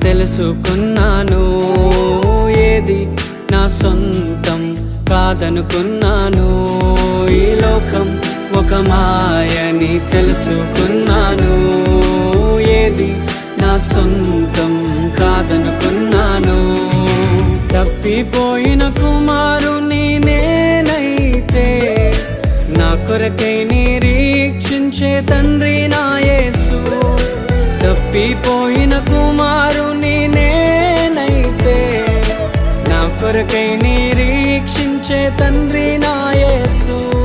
తెలుసుకున్నాను. ఏది నా సొంతం కాదనుకున్నాను. ఈ లోకం ఒక మాయని తెలుసుకున్నాను. ఏది నా సొంతం కాదనుకున్నాను. తప్పిపోయిన కుమారుని నేనైతే నా కొరకై నిరీక్షించే తండ్రి నా యేసు. తప్పిపోయిన కుమారుని నేనైతే నా కొరకై నిరీక్షించే తండ్రి నా యేసు.